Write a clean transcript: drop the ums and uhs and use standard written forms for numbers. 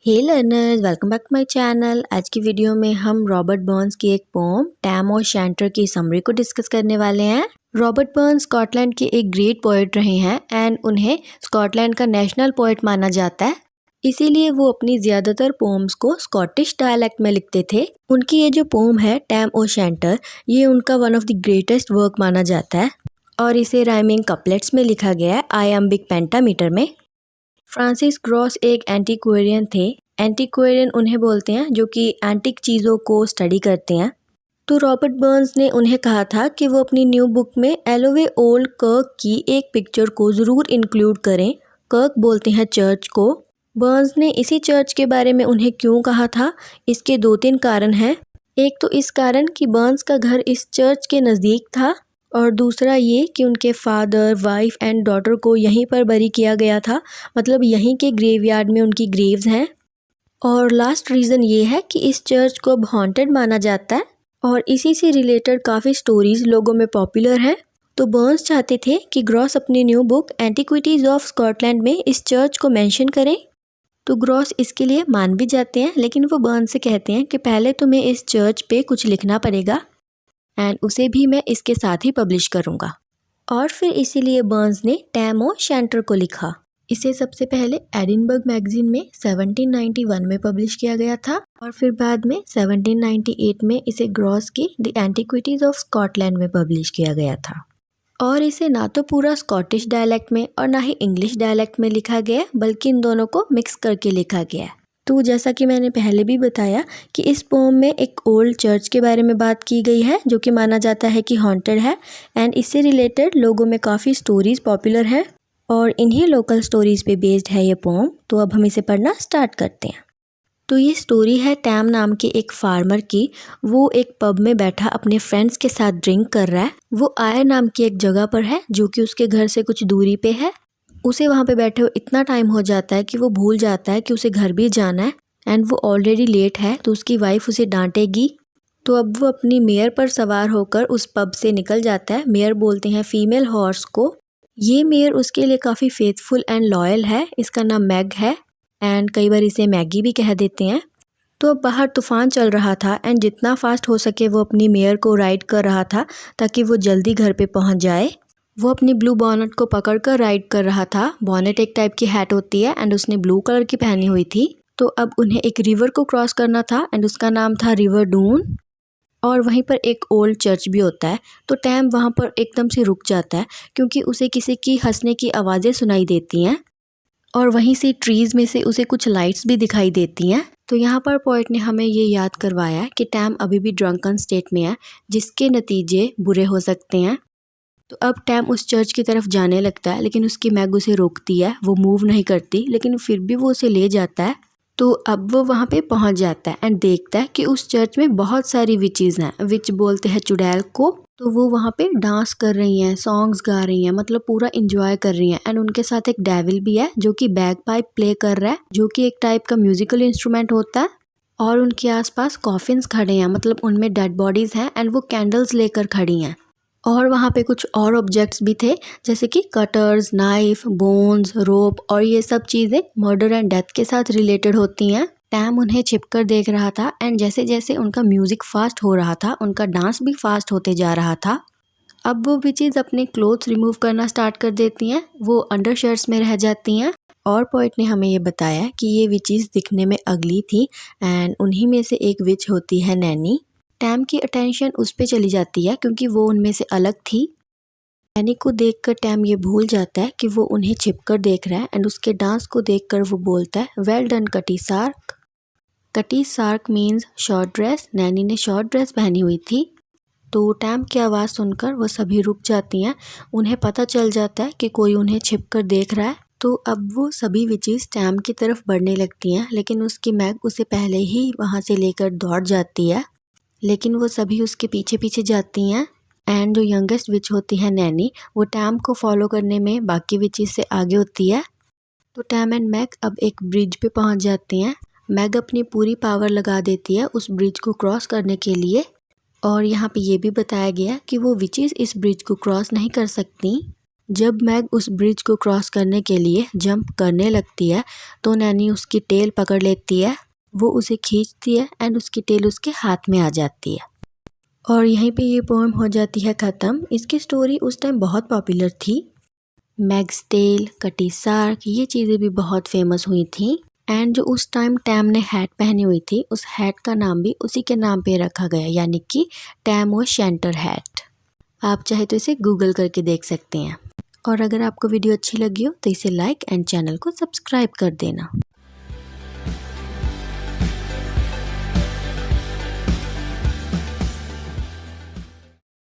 Hey learners, welcome back to my channel. आज की video में हम रॉबर्ट बर्न्स की एक पोम टैम और शैंटर की समरी को डिस्कस करने वाले हैं। रॉबर्ट बर्न्स स्कॉटलैंड के एक ग्रेट पोएट रहे हैं एंड उन्हें स्कॉटलैंड का नेशनल पोएट माना जाता है। इसीलिए वो अपनी ज़्यादातर पोम्स को स्कॉटिश डायलेक्ट में लिखते थे। उनकी ये जो पोम है टैम और शैंटर, ये उनका one of the greatest work माना जाता है और इसे राइमिंग कपलेट्स में लिखा गया है आयाम्बिक पेंटामीटर में। फ्रांसिस ग्रॉस एक एंटीक्वेरियन थे। एंटीक्वेरियन उन्हें बोलते हैं जो कि एंटिक चीज़ों को स्टडी करते हैं। तो रॉबर्ट बर्न्स ने उन्हें कहा था कि वो अपनी न्यू बुक में एलोवे ओल्ड कर्क की एक पिक्चर को ज़रूर इंक्लूड करें। कर्क बोलते हैं चर्च को। बर्न्स ने इसी चर्च के बारे में उन्हें क्यों कहा था, इसके 2-3 कारण हैं। एक तो इस कारण कि बर्न्स का घर इस चर्च के नज़दीक था और दूसरा ये कि उनके फादर, वाइफ एंड डॉटर को यहीं पर बरी किया गया था, मतलब यहीं के ग्रेवयार्ड में उनकी ग्रेव्स हैं। और लास्ट रीज़न ये है कि इस चर्च को अब हॉन्टेड माना जाता है और इसी से रिलेटेड काफ़ी स्टोरीज़ लोगों में पॉपुलर हैं। तो बर्न्स चाहते थे कि ग्रॉस अपनी new book antiquities of Scotland में इस चर्च को मेंशन करें। तो ग्रॉस इसके लिए मान भी जाते हैं, लेकिन वो बर्न्स से कहते हैं कि पहले तुम्हें इस चर्च पे कुछ लिखना पड़ेगा एंड उसे भी मैं इसके साथ ही पब्लिश करूँगा। और फिर इसीलिए बर्न्स ने टैम और शैंटर को लिखा। इसे सबसे पहले एडिनबर्ग मैगजीन में 1791 में पब्लिश किया गया था और फिर बाद में 1798 में इसे ग्रॉस की द एंटिक्विटीज़ ऑफ स्कॉटलैंड में पब्लिश किया गया था। और इसे ना तो पूरा स्कॉटिश डायलेक्ट में और ना ही इंग्लिश डायलेक्ट में लिखा गया, बल्कि इन दोनों को मिक्स करके लिखा गया है। तो जैसा कि मैंने पहले भी बताया कि इस पोम में एक ओल्ड चर्च के बारे में बात की गई है जो कि माना जाता है कि हॉन्टेड है एंड इससे रिलेटेड लोगों में काफ़ी स्टोरीज़ पॉपुलर हैं और इन्हीं लोकल स्टोरीज़ पे बेस्ड है ये पोम। तो अब हम इसे पढ़ना स्टार्ट करते हैं। तो ये स्टोरी है टैम नाम के एक फार्मर की। वो एक पब में बैठा अपने फ्रेंड्स के साथ ड्रिंक कर रहा है। वो आयर नाम की एक जगह पर है जो कि उसके घर से कुछ दूरी पे है। उसे वहाँ पे बैठे हुए इतना टाइम हो जाता है कि वो भूल जाता है कि उसे घर भी जाना है एंड वो ऑलरेडी लेट है। तो उसकी वाइफ उसे डांटेगी। तो अब वो अपनी मेयर पर सवार होकर उस पब से निकल जाता है। मेयर बोलते हैं फीमेल हॉर्स को। ये मेयर उसके लिए काफ़ी फेथफुल एंड लॉयल है। इसका नाम मैग है एंड कई बार इसे मैगी भी कह देते हैं। तो अब बाहर तूफान चल रहा था एंड जितना फास्ट हो सके वो अपनी मेयर को राइड कर रहा था ताकि वो जल्दी घर पे पहुंच जाए। वो अपनी ब्लू बॉनेट को पकड़कर राइड कर रहा था। बॉनेट एक टाइप की हैट होती है एंड उसने ब्लू कलर की पहनी हुई थी। तो अब उन्हें एक रिवर को क्रॉस करना था एंड उसका नाम था रिवर डून और वहीं पर एक ओल्ड चर्च भी होता है। तो टैम वहाँ पर एकदम से रुक जाता है क्योंकि उसे किसी की हंसने की आवाज़ें सुनाई देती हैं और वहीं से ट्रीज़ में से उसे कुछ लाइट्स भी दिखाई देती हैं। तो यहाँ पर पोएट ने हमें ये याद करवाया है कि टैम अभी भी ड्रंकन स्टेट में है जिसके नतीजे बुरे हो सकते हैं। तो अब टैम उस चर्च की तरफ जाने लगता है, लेकिन उसकी मैग उसे रोकती है। वो मूव नहीं करती, लेकिन फिर भी वो उसे ले जाता है। तो अब वो वहाँ पे पहुँच जाता है एंड देखता है कि उस चर्च में बहुत सारी विचेज़ हैं। विच बोलते हैं चुड़ैल को। तो वो वहाँ पे डांस कर रही हैं, सॉन्ग्स गा रही हैं, मतलब पूरा इंजॉय कर रही हैं एंड उनके साथ एक डेविल भी है जो कि बैग पाइप प्ले कर रहा है, जो कि एक टाइप का म्यूजिकल इंस्ट्रूमेंट होता है। और उनके आसपास कॉफिन्स खड़े हैं, मतलब उनमें डेड बॉडीज़ हैं एंड वो कैंडल्स लेकर खड़ी हैं। और वहाँ पे कुछ और ऑब्जेक्ट्स भी थे जैसे कि कटर्स, नाइफ, बोन्स, रोप और ये सब चीज़ें मर्डर एंड डेथ के साथ रिलेटेड होती हैं। टैम उन्हें छिपकर देख रहा था एंड जैसे जैसे उनका म्यूज़िक फास्ट हो रहा था उनका डांस भी फास्ट होते जा रहा था। अब वो विचेज़ अपने क्लोथ्स रिमूव करना स्टार्ट कर देती हैं। वो अंडर शर्ट्स में रह जाती हैं। और पोएट ने हमें ये बताया कि ये विचेज़ दिखने में अगली थी एंड उन्हीं में से एक विच होती है नैनी। टैम की अटेंशन उस पे चली जाती है क्योंकि वो उनमें से अलग थी। नैनी को देखकर टैम ये भूल जाता है कि वो उन्हें छिपकर देख रहा है एंड उसके डांस को देखकर वो बोलता है वेल डन कटी सार्क। कटी सार्क मीन्स शॉर्ट ड्रेस। नैनी ने शॉर्ट ड्रेस पहनी हुई थी। तो टैम की आवाज़ सुनकर वो सभी रुक जाती हैं। उन्हें पता चल जाता है कि कोई उन्हें छिपकर देख रहा है। तो अब वो सभी विचेज़ टैम की तरफ बढ़ने लगती हैं, लेकिन उसकी मैग उसे पहले ही वहाँ से लेकर दौड़ जाती है। लेकिन वो सभी उसके पीछे पीछे जाती हैं एंड जो यंगेस्ट विच होती है नैनी, वो टैम को फॉलो करने में बाकी विचेस से आगे होती है। तो टैम एंड मैग अब एक ब्रिज पे पहुंच जाती हैं। मैग अपनी पूरी पावर लगा देती है उस ब्रिज को क्रॉस करने के लिए और यहाँ पे ये भी बताया गया कि वो विचेस इस ब्रिज को क्रॉस नहीं कर सकती। जब मैग उस ब्रिज को क्रॉस करने के लिए जंप करने लगती है तो नैनी उसकी टेल पकड़ लेती है, वो उसे खींचती है एंड उसकी टेल उसके हाथ में आ जाती है। और यहीं पे ये पोएम हो जाती है ख़त्म। इसकी स्टोरी उस टाइम बहुत पॉपुलर थी। मैग्स टेल, कटी सार्क, ये चीज़ें भी बहुत फेमस हुई थी। एंड जो उस टाइम टैम ने हैट पहनी हुई थी, उस हैट का नाम भी उसी के नाम पे रखा गया, यानी कि टैम ओ शैंटर हैट। आप चाहे तो इसे गूगल करके देख सकते हैं। और अगर आपको वीडियो अच्छी लगी हो तो इसे लाइक एंड चैनल को सब्सक्राइब कर देना।